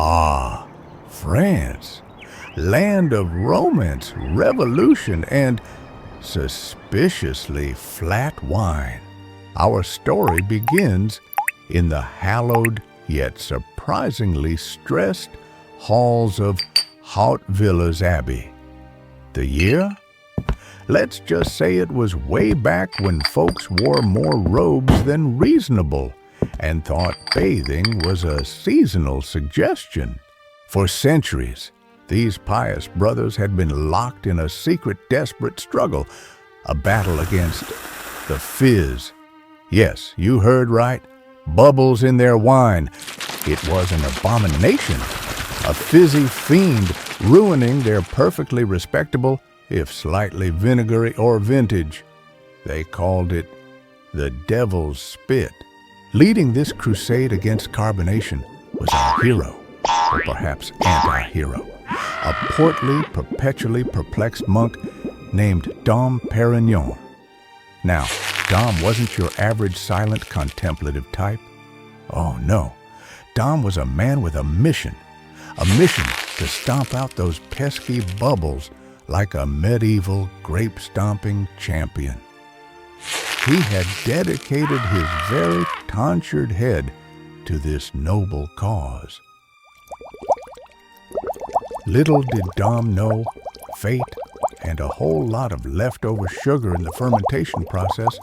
Ah, France, land of romance, revolution, and suspiciously flat wine. Our story begins in the hallowed yet surprisingly stressed halls of Hautvillers Abbey. The year? Let's just say it was way back when folks wore more robes than reasonable and thought bathing was a seasonal suggestion. For centuries, these pious brothers had been locked in a secret, desperate struggle, a battle against the fizz. Yes, you heard right, bubbles in their wine. It was an abomination, a fizzy fiend ruining their perfectly respectable, if slightly vinegary or vintage. They called it the devil's spit. Leading this crusade against carbonation was our hero, or perhaps anti-hero, a portly, perpetually perplexed monk named Dom Pérignon. Now, Dom wasn't your average silent contemplative type. Oh no, Dom was a man with a mission to stomp out those pesky bubbles like a medieval grape-stomping champion. He had dedicated his very tonsured head to this noble cause. Little did Dom know, fate and a whole lot of leftover sugar in the fermentation process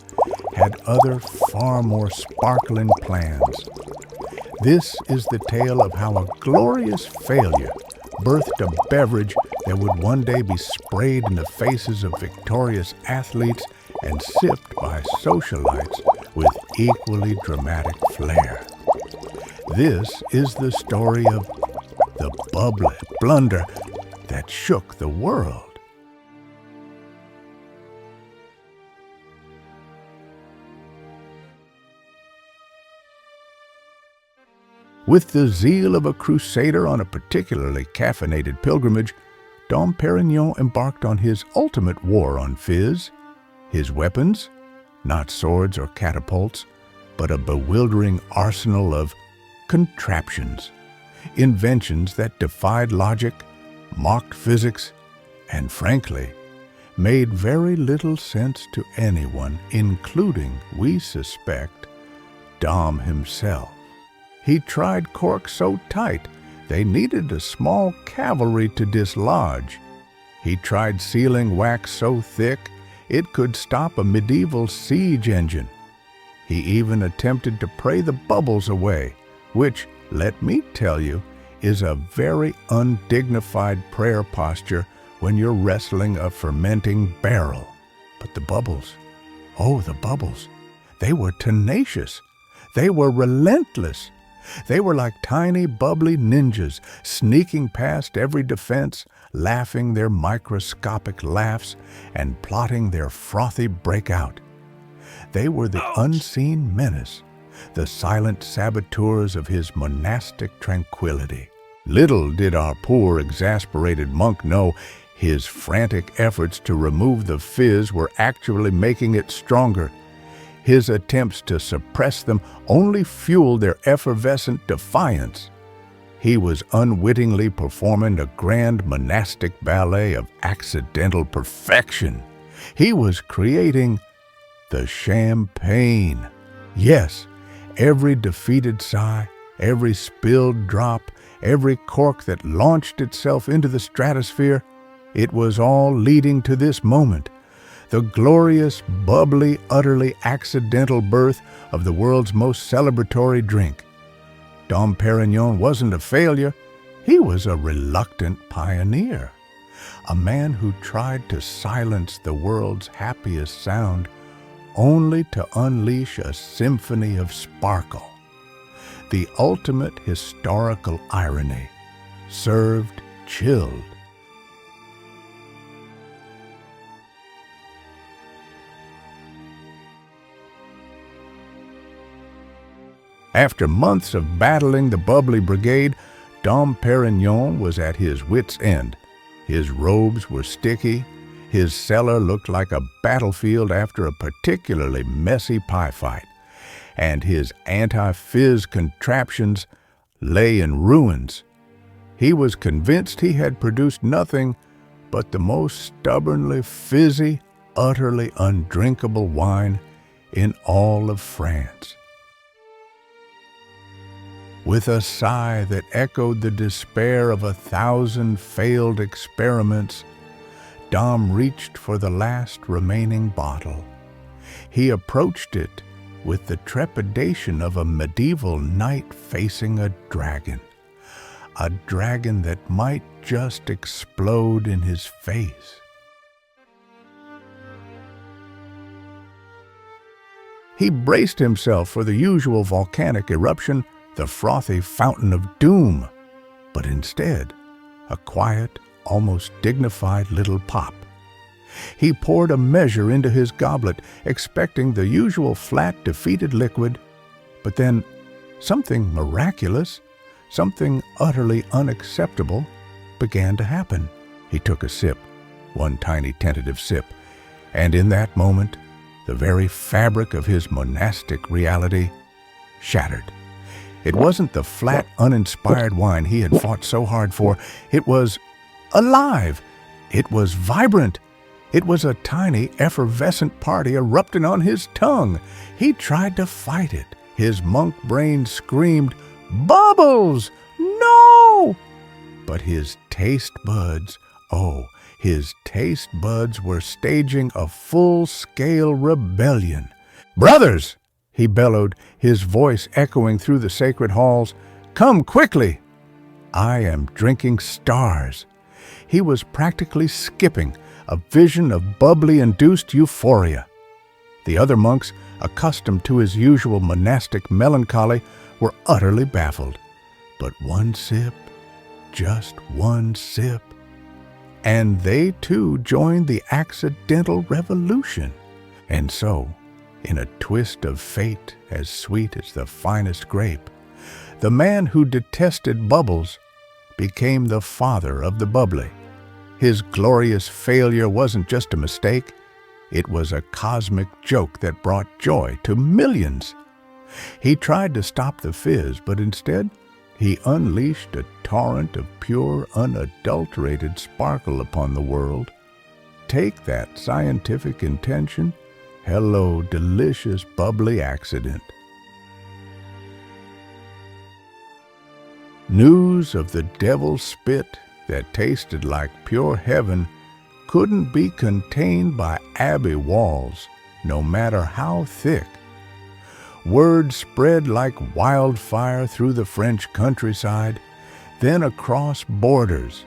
had other far more sparkling plans. This is the tale of how a glorious failure birthed a beverage that would one day be sprayed in the faces of victorious athletes and sipped by socialites with equally dramatic flair. This is the story of the bubbly blunder that shook the world. With the zeal of a crusader on a particularly caffeinated pilgrimage, Dom Pérignon embarked on his ultimate war on fizz. His weapons? Not swords or catapults, but a bewildering arsenal of contraptions, inventions that defied logic, mocked physics, and frankly, made very little sense to anyone, including, we suspect, Dom himself. He tried corks so tight they needed a small cavalry to dislodge. He tried sealing wax so thick it could stop a medieval siege engine. He even attempted to pray the bubbles away, which, let me tell you, is a very undignified prayer posture when you're wrestling a fermenting barrel. But the bubbles, oh, the bubbles, they were tenacious. They were relentless. They were like tiny, bubbly ninjas, sneaking past every defense, laughing their microscopic laughs, and plotting their frothy breakout. They were the unseen menace, the silent saboteurs of his monastic tranquility. Little did our poor, exasperated monk know his frantic efforts to remove the fizz were actually making it stronger. His attempts to suppress them only fueled their effervescent defiance. He was unwittingly performing a grand monastic ballet of accidental perfection. He was creating the champagne. Yes, every defeated sigh, every spilled drop, every cork that launched itself into the stratosphere, it was all leading to this moment, the glorious, bubbly, utterly accidental birth of the world's most celebratory drink. Dom Pérignon wasn't a failure. He was a reluctant pioneer, a man who tried to silence the world's happiest sound only to unleash a symphony of sparkle. The ultimate historical irony, served chilled. After months of battling the bubbly brigade, Dom Pérignon was at his wits' end. His robes were sticky, his cellar looked like a battlefield after a particularly messy pie fight, and his anti-fizz contraptions lay in ruins. He was convinced he had produced nothing but the most stubbornly fizzy, utterly undrinkable wine in all of France. With a sigh that echoed the despair of 1,000 failed experiments, Dom reached for the last remaining bottle. He approached it with the trepidation of a medieval knight facing a dragon that might just explode in his face. He braced himself for the usual volcanic eruption, the frothy fountain of doom, but instead, a quiet, almost dignified little pop. He poured a measure into his goblet, expecting the usual flat, defeated liquid, but then something miraculous, something utterly unacceptable, began to happen. He took a sip, one tiny tentative sip, and in that moment, the very fabric of his monastic reality shattered. It wasn't the flat, uninspired wine he had fought so hard for. It was alive. It was vibrant. It was a tiny, effervescent party erupting on his tongue. He tried to fight it. His monk brain screamed, "Bubbles! No!" But his taste buds, his taste buds were staging a full-scale rebellion. "Brothers!" he bellowed, his voice echoing through the sacred halls. "Come quickly! I am drinking stars." He was practically skipping, a vision of bubbly-induced euphoria. The other monks, accustomed to his usual monastic melancholy, were utterly baffled. But one sip, just one sip, and they too joined the accidental revolution. And so, in a twist of fate as sweet as the finest grape, the man who detested bubbles became the father of the bubbly. His glorious failure wasn't just a mistake, it was a cosmic joke that brought joy to millions. He tried to stop the fizz, but instead, he unleashed a torrent of pure, unadulterated sparkle upon the world. Take that scientific intention. Hello, delicious, bubbly accident. News of the devil's spit that tasted like pure heaven couldn't be contained by abbey walls, no matter how thick. Word spread like wildfire through the French countryside, then across borders,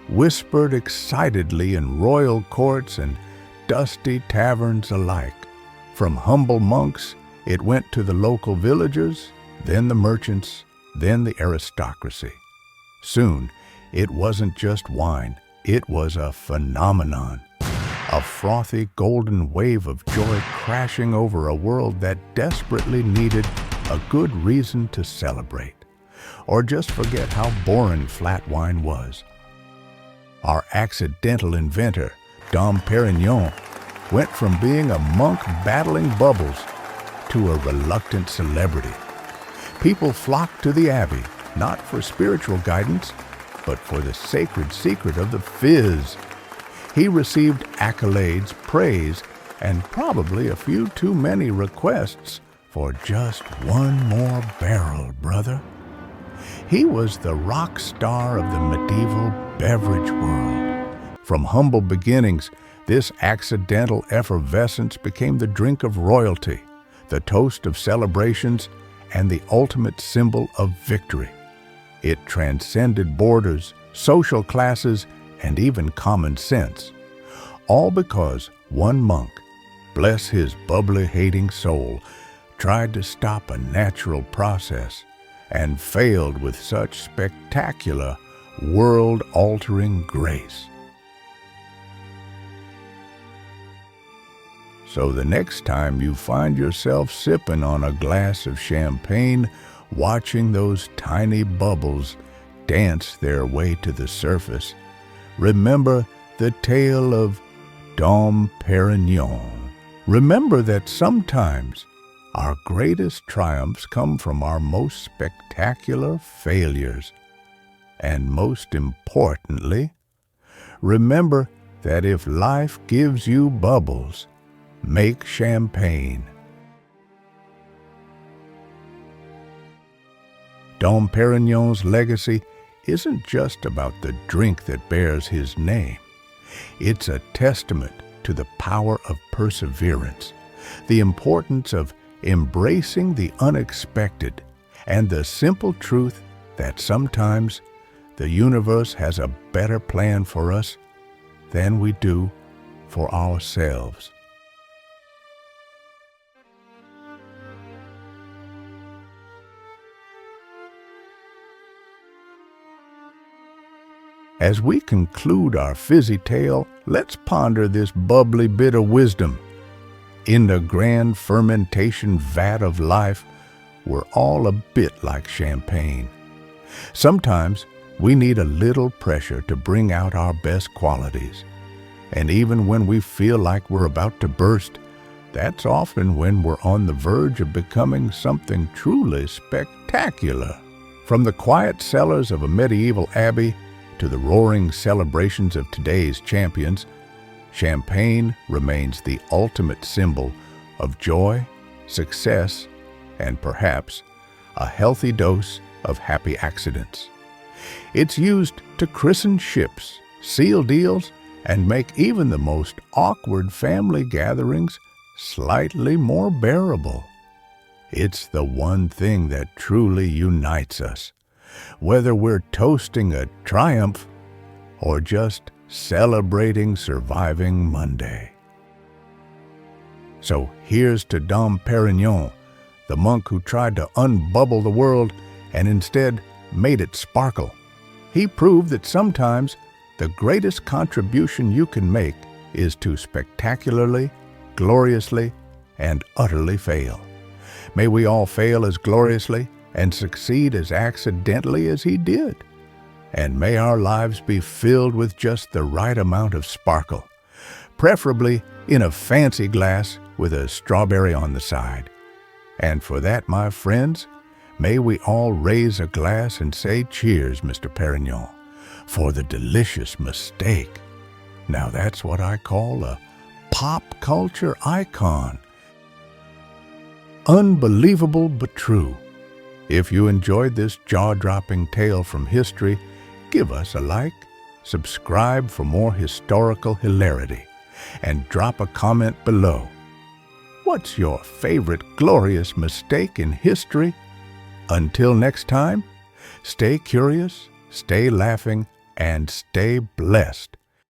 whispered excitedly in royal courts and dusty taverns alike. From humble monks, it went to the local villagers, then the merchants, then the aristocracy. Soon, it wasn't just wine, it was a phenomenon. A frothy golden wave of joy crashing over a world that desperately needed a good reason to celebrate, or just forget how boring flat wine was. Our accidental inventor, Dom Pérignon, went from being a monk battling bubbles to a reluctant celebrity. People flocked to the abbey, not for spiritual guidance, but for the sacred secret of the fizz. He received accolades, praise, and probably a few too many requests for just one more barrel, brother. He was the rock star of the medieval beverage world. From humble beginnings, this accidental effervescence became the drink of royalty, the toast of celebrations, and the ultimate symbol of victory. It transcended borders, social classes, and even common sense. All because one monk, bless his bubbly-hating soul, tried to stop a natural process and failed with such spectacular, world-altering grace. So the next time you find yourself sipping on a glass of champagne, watching those tiny bubbles dance their way to the surface, remember the tale of Dom Pérignon. Remember that sometimes our greatest triumphs come from our most spectacular failures. and most importantly, remember that if life gives you bubbles, make champagne. Dom Pérignon's legacy isn't just about the drink that bears his name. It's a testament to the power of perseverance, the importance of embracing the unexpected, and the simple truth that sometimes the universe has a better plan for us than we do for ourselves. As we conclude our fizzy tale, let's ponder this bubbly bit of wisdom. In the grand fermentation vat of life, we're all a bit like champagne. Sometimes we need a little pressure to bring out our best qualities. And even when we feel like we're about to burst, that's often when we're on the verge of becoming something truly spectacular. From the quiet cellars of a medieval abbey to the roaring celebrations of today's champions, champagne remains the ultimate symbol of joy, success, and perhaps a healthy dose of happy accidents. It's used to christen ships, seal deals, and make even the most awkward family gatherings slightly more bearable. It's the one thing that truly unites us, whether we're toasting a triumph or just celebrating surviving Monday. So here's to Dom Pérignon, the monk who tried to unbubble the world and instead made it sparkle. He proved that sometimes the greatest contribution you can make is to spectacularly, gloriously, and utterly fail. May we all fail as gloriously and succeed as accidentally as he did. And may our lives be filled with just the right amount of sparkle, preferably in a fancy glass with a strawberry on the side. And for that, my friends, may we all raise a glass and say cheers, Mr. Pérignon, for the delicious mistake. Now that's what I call a pop culture icon. Unbelievable but true. If you enjoyed this jaw-dropping tale from history, give us a like, subscribe for more historical hilarity, and drop a comment below. What's your favorite glorious mistake in history? Until next time, stay curious, stay laughing, and stay blessed.